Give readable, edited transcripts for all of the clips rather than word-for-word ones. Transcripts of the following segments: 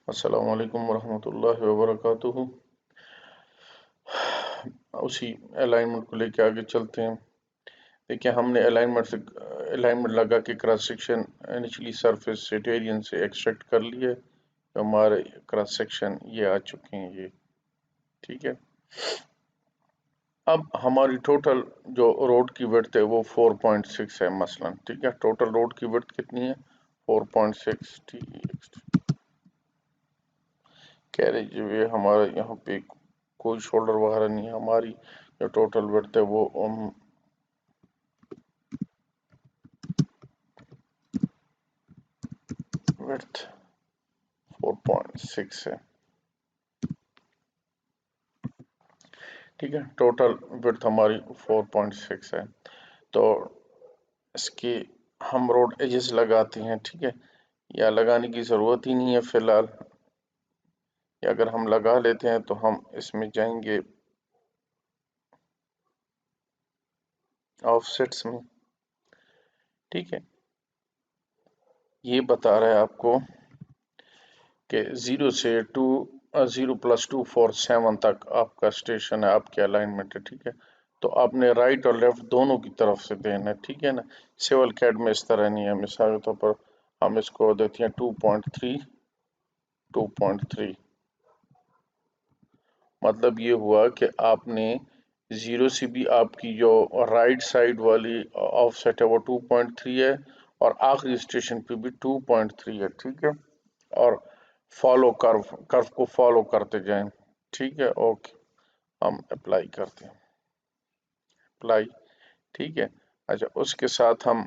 अस्सलाम वालेकुम वरहमतुल्लाहि वबरकातुहू। उसी अलाइनमेंट को लेके आगे चलते हैं। देखिए हमने अलाइनमेंट लगा के क्रॉस सेक्शन निचली सरफेस से टेरियन से एक्सट्रैक्ट कर लिए, तो हमारे क्रॉस सेक्शन ये आ चुके हैं ये, ठीक है। अब हमारी टोटल जो रोड की विड्थ है वो 4.6 है मसलन, ठीक है। टोटल रोड की विड्थ कितनी है? 4.6 कैरेज वे हमारा यहाँ पे कोई शोल्डर वगैरह नहीं है। हमारी जो टोटल विड्थ है वो विड्थ 4.6 है, ठीक है। टोटल विड्थ हमारी 4.6 है। तो इसके हम रोड एजेस लगाते हैं, ठीक है। या लगाने की ज़रूरत ही नहीं है फ़िलहाल, या अगर हम लगा लेते हैं तो हम इसमें जाएंगे ऑफसेट्स में, ठीक है। ये बता रहा है आपको कि 0 से 0+247 तक आपका स्टेशन है, आपके अलाइनमेंट है, ठीक है। तो आपने राइट और लेफ्ट दोनों की तरफ से देना है, ठीक है ना। सिविल कैड में इस तरह नहीं है। मिसाल के तौर पर हम इसको देते हैं 2.3 मतलब ये हुआ कि आपने 0 से भी आपकी जो राइट साइड वाली ऑफसेट है वो 2.3 है, और आखिरी स्टेशन पे भी 2.3 है, ठीक है। और फॉलो कर्व को फॉलो करते जाएं, ठीक है। ओके, हम अप्लाई करते हैं, अप्लाई, ठीक है। अच्छा, उसके साथ हम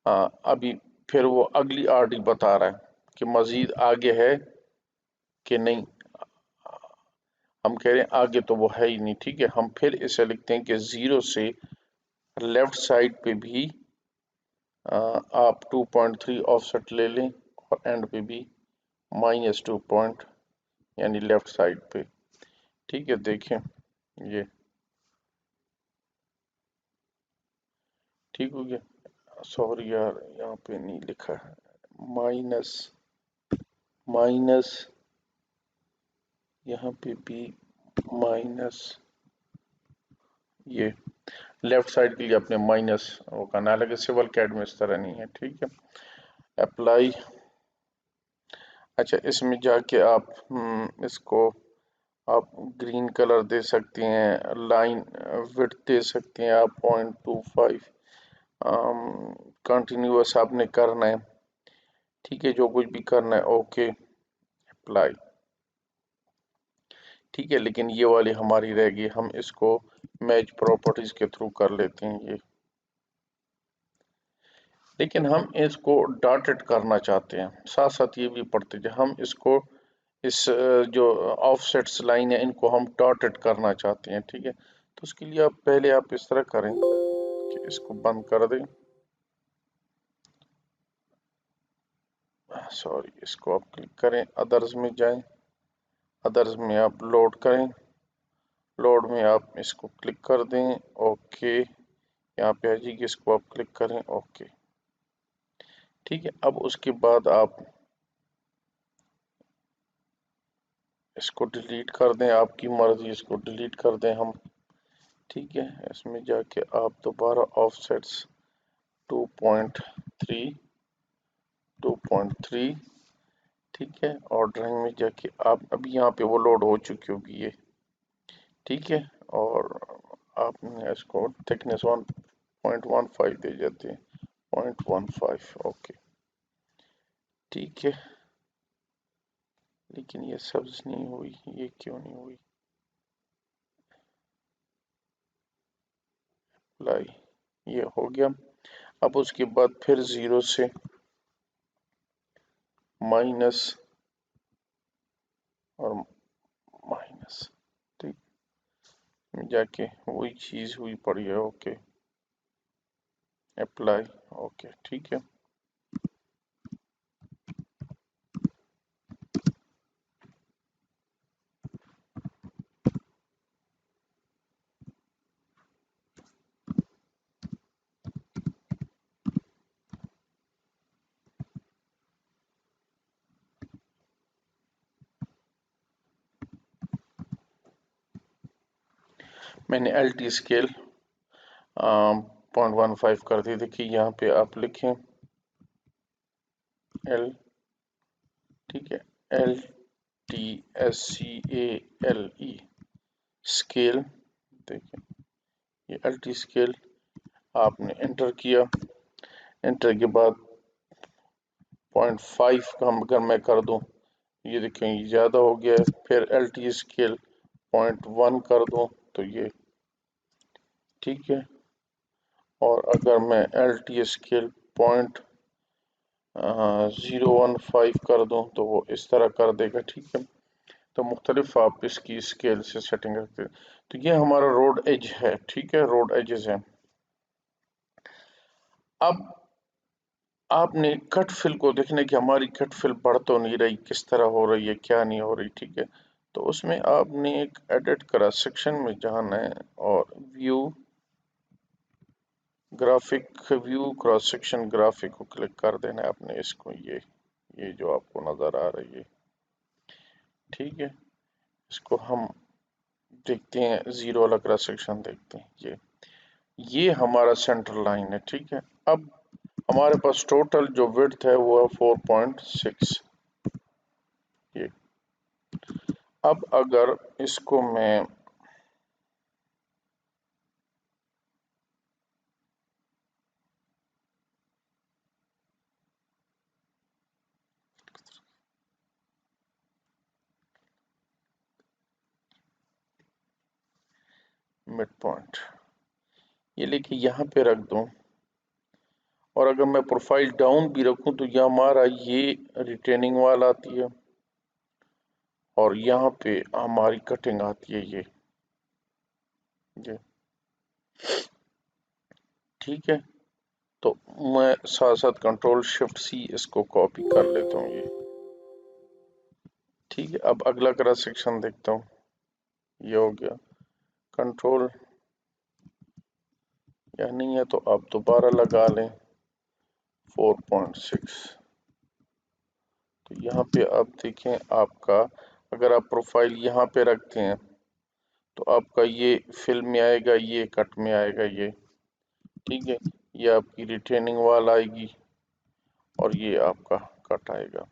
अभी फिर वो अगली आरडी बता रहा है कि मजीद आगे है कि नहीं। हम कह रहे हैं आगे तो वो है ही नहीं, ठीक है। हम फिर इसे लिखते हैं कि 0 से लेफ्ट साइड पे भी आप 2.3 ऑफसेट ले लें, और एंड पे भी -2 पॉइंट यानी लेफ्ट साइड पे, ठीक है। देखें ये ठीक हो गया। सॉरी यार, यहाँ पे नहीं लिखा है, माइनस माइनस, यहाँ पे भी माइनस, ये लेफ्ट साइड के लिए अपने माइनस वो करना है, लेकिन सिविल कैड में इस तरह नहीं है, ठीक है। अप्लाई। अच्छा, इसमें जाके आप इसको आप ग्रीन कलर दे सकते हैं, लाइन विड्थ दे सकते हैं आप 0.25, कंटिन्यूअस आपने करना है, ठीक है। जो कुछ भी करना है, ओके, अप्लाई, ठीक है। लेकिन ये वाली हमारी रह गई, हम इसको मैच प्रॉपर्टीज के थ्रू कर लेते हैं ये। लेकिन हम इसको डॉटेड करना चाहते हैं, साथ साथ ये भी पढ़ते हैं हम इसको, इस जो ऑफसेट्स लाइन है इनको हम डॉटेड करना चाहते हैं, ठीक है। तो उसके लिए आप पहले आप इस तरह करें कि इसको बंद कर दें, सॉरी, इसको आप क्लिक करें, अदर्स में जाएं, अदर्स में आप लोड करें, लोड में आप इसको क्लिक कर दें, ओके, यहाँ पे आ जाएगी, इसको आप क्लिक करें, ओके, ठीक है। अब उसके बाद आप इसको डिलीट कर दें, आपकी मर्जी, इसको डिलीट कर दें हम, ठीक है। इसमें जाके आप दोबारा ऑफसेट्स 2.3 2.3, ठीक है। और ड्राइंग में जाके आप अभी यहाँ पे वो लोड हो चुकी होगी ये, ठीक है। और आपने इसको थिकनेस 1.15 दे जाते हैं, 0.15, ओके, ठीक है। लेकिन ये सब्ज नहीं हुई, ये क्यों नहीं हुई? लाई, ये हो गया। अब उसके बाद फिर 0 से माइनस और माइनस, ठीक, जाके वही चीज हुई पड़ी है, ओके, अप्लाई, ओके, ठीक है। میں نے ایل ٹی اسکیل 0.15 کر دی. دیکھیے یہاں پہ آپ لکھیں ایل، ٹھیک ہے، L T S C A L E scale. دیکھیں یہ ایل ٹی اسکیل آپ نے انٹر کیا. انٹر کے بعد 0.5 کا اگر میں کر دوں، یہ دیکھیں یہ زیادہ ہو گیا ہے. پھر ایل ٹی اسکیل 0.1 کر دوں تو یہ ٹھیک ہے. اور اگر میں ایل ٹی اسکیل 0.015 کر دوں تو وہ اس طرح کر دے گا. ٹھیک ہے، تو مختلف آپ اس کی اسکیل سے سیٹنگ رکھتے ہیں. تو یہ ہمارا روڈ ایج ہے. ٹھیک ہے، روڈ ایجز ہیں. اب آپ نے کٹ فل کو دیکھنے کہ ہماری کٹ فل بڑھ تو نہیں رہی، کس طرح ہو رہی ہے، کیا نہیں ہو رہی. ٹھیک ہے، تو اس میں آپ نے ایک ایڈٹ کرا سیکشن میں جانا ہے اور view graphic, view cross section graphic کو کلک کر دینا ہے آپ نے. اس کو یہ جو آپ کو نظر آ رہی ہے، ٹھیک ہے، اس کو ہم دیکھتے ہیں. زیرو والا کراس سیکشن دیکھتے ہیں. یہ ہمارا سینٹر لائن ہے. ٹھیک ہے، اب ہمارے پاس ٹوٹل جو وڈتھ ہے وہ 4.6. یہ اب اگر اس کو میں مڈ پوائنٹ یہ لے کے یہاں پہ رکھ دوں، اور اگر میں پروفائل ڈاؤن بھی رکھوں تو یہ ہمارا یہ ریٹیننگ وال آتی ہے اور یہاں پہ ہماری کٹنگ آتی ہے. یہ ٹھیک ہے، تو میں ساتھ ساتھ کنٹرول شفٹ سی اس کو کاپی کر لیتا ہوں. یہ ٹھیک ہے. اب اگلا کراس سیکشن دیکھتا ہوں. یہ ہو گیا. کنٹرول یا نہیں ہے تو آپ دوبارہ لگا لیں 4.6. تو یہاں پہ آپ دیکھیں آپ کا اگر آپ پروفائل یہاں پہ رکھتے ہیں تو آپ کا یہ فل میں آئے گا، یہ کٹ میں آئے گا. یہ ٹھیک ہے، یہ آپ کی ریٹیننگ وال آئے گی اور یہ آپ کا کٹ آئے گا.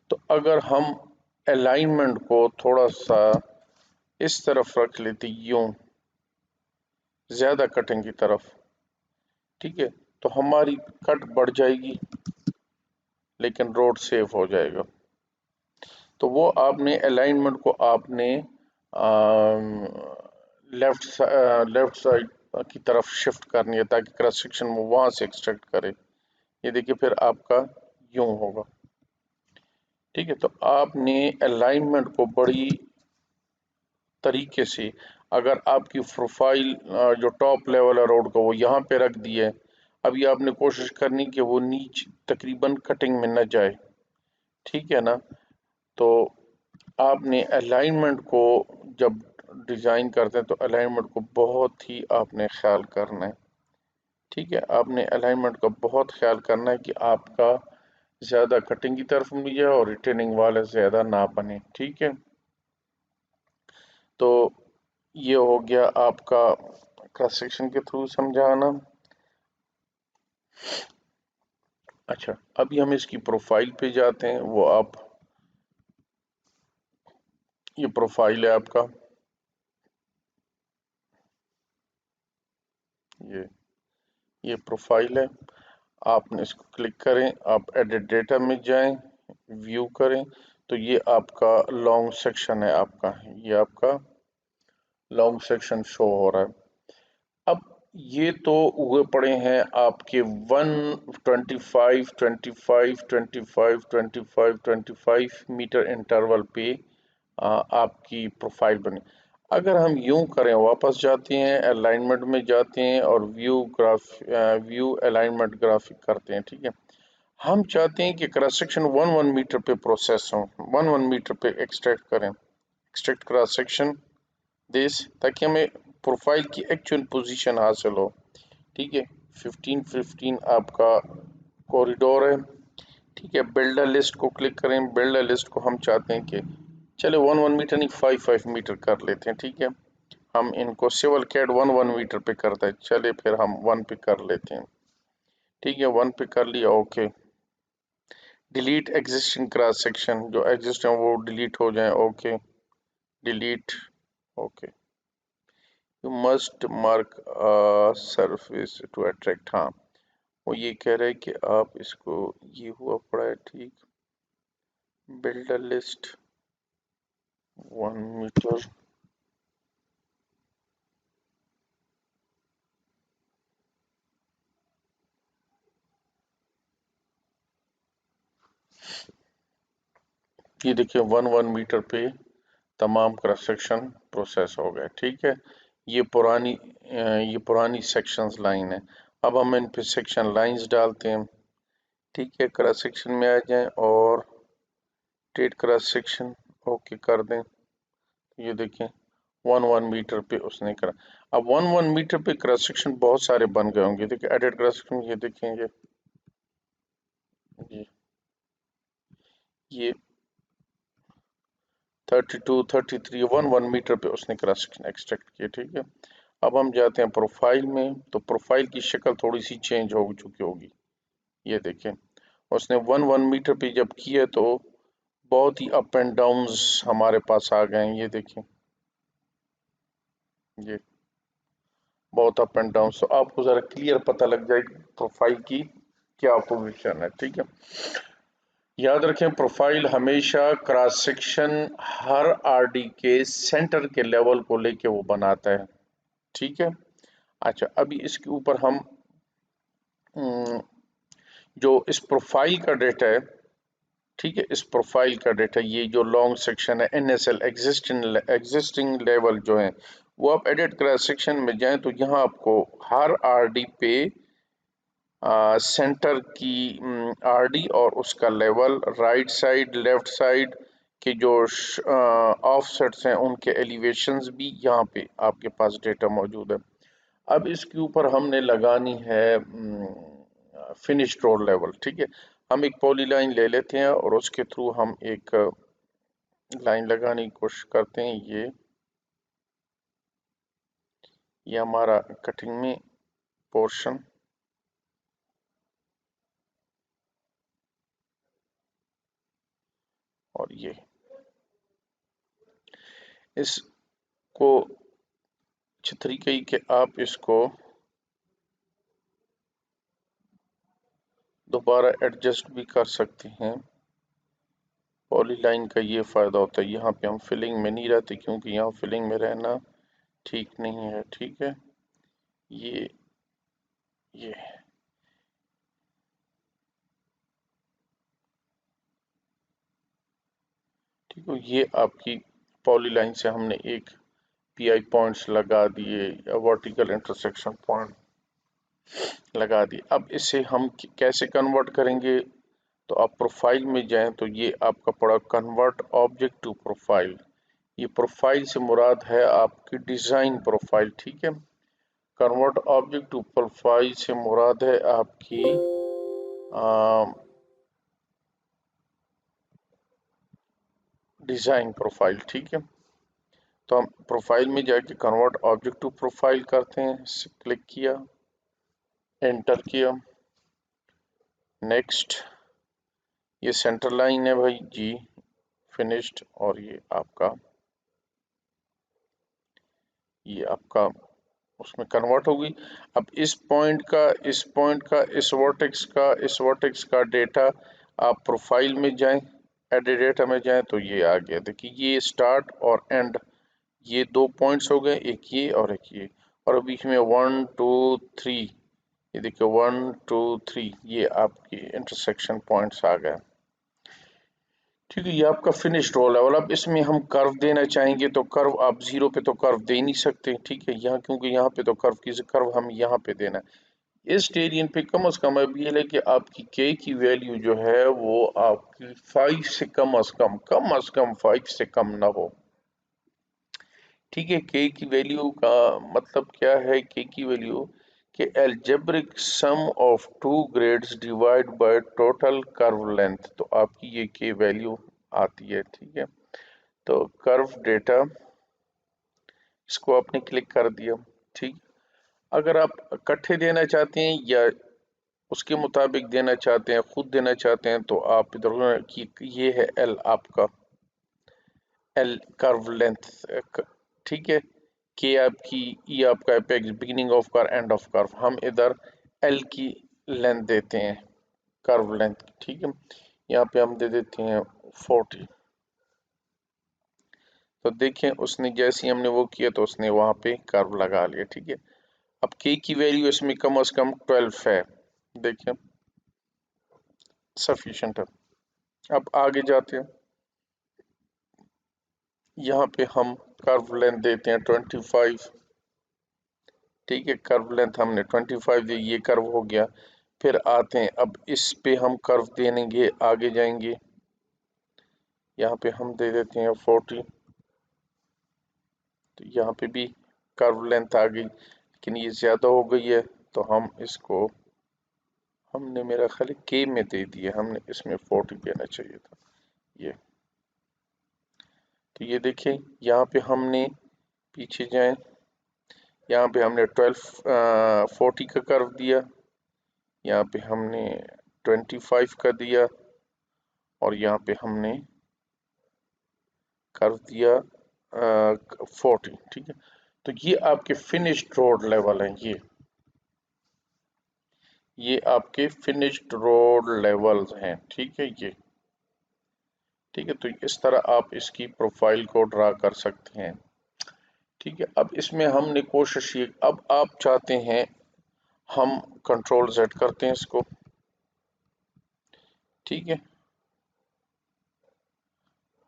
تو اگر ہم الائنمنٹ کو تھوڑا سا اس طرف رکھ لیتے، یوں زیادہ کٹنگ کی طرف، ٹھیک ہے، تو ہماری کٹ بڑھ جائے گی لیکن روڈ سیف ہو جائے گا. تو وہ آپ نے الائنمنٹ کو آپ نے لیفٹ سائڈ کی طرف شفٹ کرنی ہے تاکہ کراس سیکشن وہ وہاں سے ایکسٹریکٹ کرے. یہ دیکھیے پھر آپ کا یوں ہوگا. ٹھیک ہے، تو آپ نے الائنمنٹ کو بڑی طریقے سے، اگر آپ کی پروفائل جو ٹاپ لیول ہے روڈ کا وہ یہاں پہ رکھ دی ہے، ابھی آپ نے کوشش کرنی کہ وہ نیچ تقریباً کٹنگ میں نہ جائے. ٹھیک ہے نا، تو آپ نے الائنمنٹ کو جب ڈیزائن کرتے ہیں تو الائنمنٹ کو بہت ہی آپ نے خیال کرنا ہے. ٹھیک ہے، آپ نے الائنمنٹ کا بہت خیال کرنا ہے کہ آپ کا زیادہ کٹنگ کی طرف نہیں جائے اور ریٹیننگ والے زیادہ نہ بنے. ٹھیک ہے، تو یہ ہو گیا آپ کا کراس سیکشن کے تھرو سمجھانا. اچھا، ابھی ہم اس کی پروفائل پہ جاتے ہیں. وہ آپ یہ پروفائل ہے آپ کا، یہ پروفائل ہے. آپ نے اس کو کلک کریں، آپ ایڈٹ ڈیٹا میں جائیں، ویو کریں تو یہ آپ کا لانگ سیکشن ہے. آپ کا یہ آپ کا لانگ سیکشن شو ہو رہا ہے. اب یہ تو ہوئے پڑے ہیں آپ کے 125 25 25 25 25 میٹر انٹرول پہ آپ کی پروفائل بنی. اگر ہم یوں کریں، واپس جاتے ہیں، الائنمنٹ میں جاتے ہیں اور ویو الائنمنٹ گرافک کرتے ہیں. ٹھیک ہے، ہم چاہتے ہیں کہ کراس سیکشن 1 میٹر پہ پروسیس ہوں، 1 میٹر پہ ایکسٹریکٹ کریں. ایکسٹریکٹ کراس سیکشن دیس تاکہ ہمیں پروفائل کی ایکچوئل پوزیشن حاصل ہو. ٹھیک ہے، 15 آپ کا کوریڈور ہے. ٹھیک ہے، بلڈر لسٹ کو کلک کریں. بلڈر لسٹ کو ہم چاہتے ہیں کہ چلے 1 میٹر نہیں 5 میٹر کر لیتے ہیں. ٹھیک ہے، हम इनको सिवल कैड 1 मीटर पे करते हैं। चले फिर हम 1 पे कर लेते हैं। ठीक है, 1 पे कर लिया। Okay, delete existing cross section, जो एग्जिस्ट है वो डिलीट हो जाए। Okay, delete. Okay, you must mark surface to attract. हाँ, वो ये कह रहे हैं कि आप इसको, ये हुआ पड़ा है। ठीक, बिल्ड अ लिस्ट 1 मीटर। ये देखिए 1 मीटर पे तमाम क्रॉस सेक्शन प्रोसेस हो गए। ठीक है, ये पुरानी सेक्शंस लाइन है। अब हम इन पे सेक्शन लाइंस डालते हैं। ठीक है, क्रॉस सेक्शन में आ जाएं और ट्रेड क्रॉस सेक्शन ओके कर दें। ये देखें 1 मीटर पे उसने करा। अब 1 मीटर पे क्रॉस सेक्शन बहुत सारे बन गए होंगे। देखिए एडिट क्रॉस सेक्शन, ये देखेंगे ये 32 33 1 मीटर पे उसने क्रॉस सेक्शन एक्सट्रैक्ट किए। ठीक है, अब हम जाते हैं प्रोफाइल में, तो प्रोफाइल की शक्ल थोड़ी सी चेंज हो चुकी होगी। ये देखें उसने 1 मीटर पे जब किया तो बहुत ही अप एंड डाउन्स हमारे पास आ गए हैं। ये देखें, ये बहुत अप एंड डाउन। तो आपको जरा क्लियर पता लग जाएगी प्रोफाइल की क्या पोजीशन है। ठीक है, याद रखें प्रोफाइल हमेशा क्रॉस सेक्शन हर आरडी के सेंटर के लेवल को लेके वो बनाता है। ठीक है, अच्छा अभी इसके ऊपर हम जो इस प्रोफाइल का डेटा है, ठीक है, इस प्रोफाइल का डेटा, ये जो लॉन्ग सेक्शन है एनएसएल एग्जिस्टिंग लेवल जो है, वो आप एडिट क्रॉस सेक्शन में जाएं तो यहाँ आपको हर आरडी पे सेंटर की आरडी और उसका level, right side left side के जो ऑफसेट्स हैं उनके एलिवेशंस भी यहाँ पे आपके पास डेटा मौजूद है। अब इसके ऊपर हमने लगानी है फिनिश रोड लेवल। ठीक है, हम एक पॉलीलाइन ले लेते हैं और उसके थ्रू हम एक लाइन लगाने की कोशिश करते हैं। ये हमारा कटिंग में पोर्शन, और ये इसको अच्छी तरीके कि आप इसको दोबारा एडजस्ट भी कर सकते हैं। पॉलीलाइन का ये फ़ायदा होता है, यहाँ पे हम फिलिंग में नहीं रहते क्योंकि यहाँ फिलिंग में रहना ठीक नहीं है। ठीक है, ये ये ठीक है, ये आपकी पॉलीलाइन से हमने एक पीआई पॉइंट्स लगा दिए या वर्टिकल इंटरसेक्शन पॉइंट लगा दिए। अब इसे हम कैसे कन्वर्ट करेंगे, तो आप प्रोफाइल में जाएं तो ये आपका पड़ा कन्वर्ट ऑब्जेक्ट टू प्रोफाइल। ये प्रोफाइल से मुराद है आपकी डिज़ाइन प्रोफाइल। ठीक है, कन्वर्ट ऑब्जेक्ट टू प्रोफाइल से मुराद है आपकी डिज़ाइन प्रोफाइल। ठीक है, तो हम प्रोफाइल में जाके कन्वर्ट ऑब्जेक्ट टू प्रोफाइल करते हैं, क्लिक किया, एंटर किया, नेक्स्ट। ये सेंटर लाइन है भाई जी, फिनिश्ड, और ये आपका उसमें कन्वर्ट होगी। अब इस वर्टेक्स का डेटा आप प्रोफाइल में जाएं, एडिट डेटा में जाएं तो ये आ गया। देखिए ये स्टार्ट और एंड, ये 2 पॉइंट्स हो गए, एक ये और एक ये, और बीच में 1 2 3, ये देखिए 1 2 3, ये आपकी इंटरसेक्शन पॉइंट्स आ गए। ठीक है, ये आपका फिनिश रोल है। और अब इसमें हम कर्व देना चाहेंगे तो कर्व आप 0 पे तो कर्व दे नहीं सकते। ठीक है, यहाँ क्योंकि यहाँ पे तो कर्व हम यहाँ पे देना है। इस टेरियन पे कम से कम अब ये है कि आपकी के की वैल्यू जो है वो आपकी 5 से कम से कम 5 से कम ना हो। ठीक है, के की वैल्यू का मतलब क्या है, के की वैल्यू कि algebraic sum of two grades divide by total curve length, तो आपकी ये के वैल्यू आती है। ठीक है, तो कर्व डेटा اس کو آپ نے کلک کر دیا. ٹھیک، اگر آپ اکٹھے دینا چاہتے ہیں یا اس کے مطابق دینا چاہتے ہیں، خود دینا چاہتے ہیں، تو آپ ادھر کی یہ ہے ایل آپ کا، ایل کرو لینتھ. ٹھیک ہے، کہ آپ کی یہ آپ کا اپیکس بگننگ آف کر اینڈ آف کرو، ہم ادھر ایل کی لینتھ دیتے ہیں، کرو لینتھ. ٹھیک ہے، یہاں پہ ہم دے دیتے ہیں 40. تو دیکھیں اس نے جیسے ہم نے وہ کیا تو اس نے وہاں پہ کرو لگا لیا. ٹھیک ہے، اب کے کی ویلیو اس میں کم از کم 12 ہے، دیکھیں سفیشنٹ ہے. اب آگے جاتے ہیں، یہاں پہ ہم کرو لینتھ دیتے ہیں 25. ٹھیک ہے، کرو لینتھ ہم نے 25 دی، یہ کرو ہو گیا. پھر آتے ہیں اب اس پہ ہم کرو دیں گے، آگے جائیں گے، یہاں پہ ہم دے دیتے ہیں 40. تو یہاں پہ بھی کرو لینتھ آ گئی، لیکن یہ زیادہ ہو گئی ہے تو ہم اس کو، ہم نے میرا خیال کے میں دے دیا، ہم نے اس میں 40 دینا چاہیے تھا یہ. تو یہ دیکھیں یہاں پہ ہم نے، پیچھے جائیں، یہاں پہ ہم نے 40 کا کرو دیا، یہاں پہ ہم نے 25 کا دیا، اور یہاں پہ ہم نے کرو دیا 40. ٹھیک ہے، تو یہ آپ کے فنشڈ روڈ لیول ہیں، یہ آپ کے فنشڈ روڈ لیولز ہیں. ٹھیک ہے، یہ ٹھیک ہے. تو اس طرح آپ اس کی پروفائل کو ڈرا کر سکتے ہیں. ٹھیک ہے، اب اس میں ہم نے کوشش یہ، اب آپ چاہتے ہیں ہم کنٹرول زیڈ کرتے ہیں اس کو. ٹھیک ہے،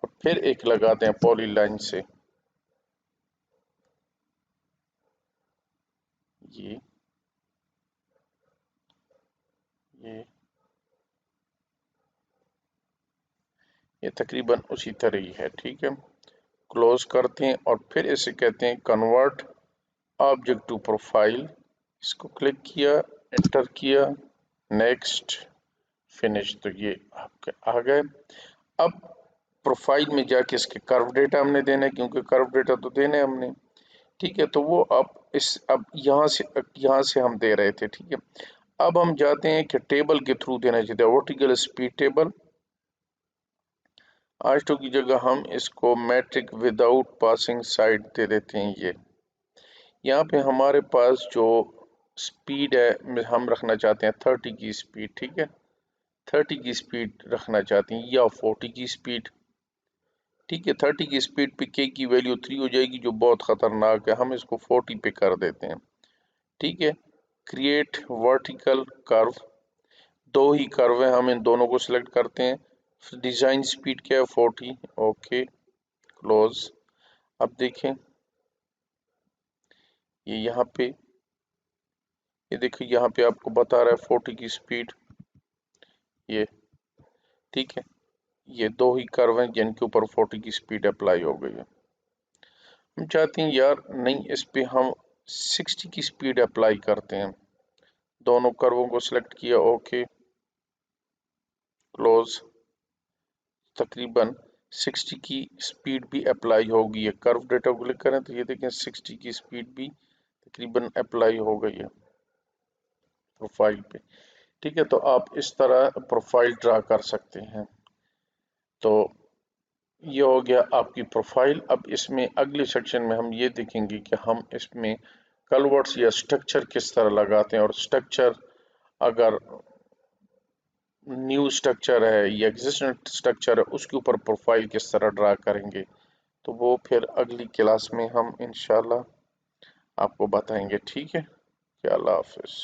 اور پھر ایک لگاتے ہیں پولی لائن سے، یہ تقریباً اسی طرح ہی ہے. ٹھیک ہے، کلوز کرتے ہیں اور پھر اسے کہتے ہیں کنورٹ آبجیکٹ ٹو پروفائل. اس کو کلک کیا، انٹر کیا، نیکسٹ، فنش. تو یہ آپ کے آ گئے. اب پروفائل میں جا کے اس کے کرو ڈیٹا ہم نے دینا ہے، کیونکہ کرو ڈیٹا تو دینا ہے ہم نے. ٹھیک ہے، تو وہ اب یہاں سے ہم دے رہے تھے. ٹھیک ہے، اب ہم جاتے ہیں کہ ٹیبل کے تھرو دینا چاہتے ہیں، ورٹیکل اسپیڈ ٹیبل. آج کی جگہ ہم اس کو metric without passing side دے دیتے ہیں. یہ یہاں پہ ہمارے پاس جو سپیڈ ہے ہم رکھنا چاہتے ہیں 30 کی سپیڈ. ٹھیک ہے، 30 کی سپیڈ رکھنا چاہتے ہیں یا 40 کی سپیڈ. ٹھیک ہے، 30 کی سپیڈ پہ کے کی ویلیو 3 ہو جائے گی جو بہت خطرناک ہے، ہم اس کو 40 پہ کر دیتے ہیں. ٹھیک ہے، کریٹ ورٹیکل کرو، دو ہی کرو ہیں، ہم ان دونوں کو سلیکٹ کرتے ہیں. ڈیزائن سپیڈ کیا ہے 40. Okay, close. اب دیکھیں یہ یہاں پہ، یہ دیکھیں یہاں پہ آپ کو بتا رہا ہے 40 کی سپیڈ یہ. ٹھیک ہے، یہ دو ہی کرو ہیں جن کے اوپر 40 کی سپیڈ اپلائی ہو گئی ہے. ہم چاہتے ہیں یار نہیں، اس پہ ہم 60 کی سپیڈ اپلائی کرتے ہیں. دونوں کرووں کو سلیکٹ کیا، اوکے، کلوز. تقریباً 60 کی سپیڈ بھی اپلائی ہوگی ہے. کرو ڈیٹا کو کلک کریں تو یہ دیکھیں 60 کی سپیڈ بھی تقریباً اپلائی ہو گئی ہے پروفائل پہ. ٹھیک ہے، تو آپ اس طرح پروفائل ڈرا کر سکتے ہیں. تو یہ ہو گیا آپ کی پروفائل. اب اس میں اگلے سیکشن میں ہم یہ دیکھیں گے کہ ہم اس میں کلورٹس یا سٹرکچر کس طرح لگاتے ہیں، اور سٹرکچر اگر نیو سٹرکچر ہے یا ایگزسٹنگ سٹرکچر ہے اس کے اوپر پروفائل کس طرح ڈرا کریں گے. تو وہ پھر اگلی کلاس میں ہم انشاءاللہ آپ کو بتائیں گے. ٹھیک ہے، کہ اللہ حافظ.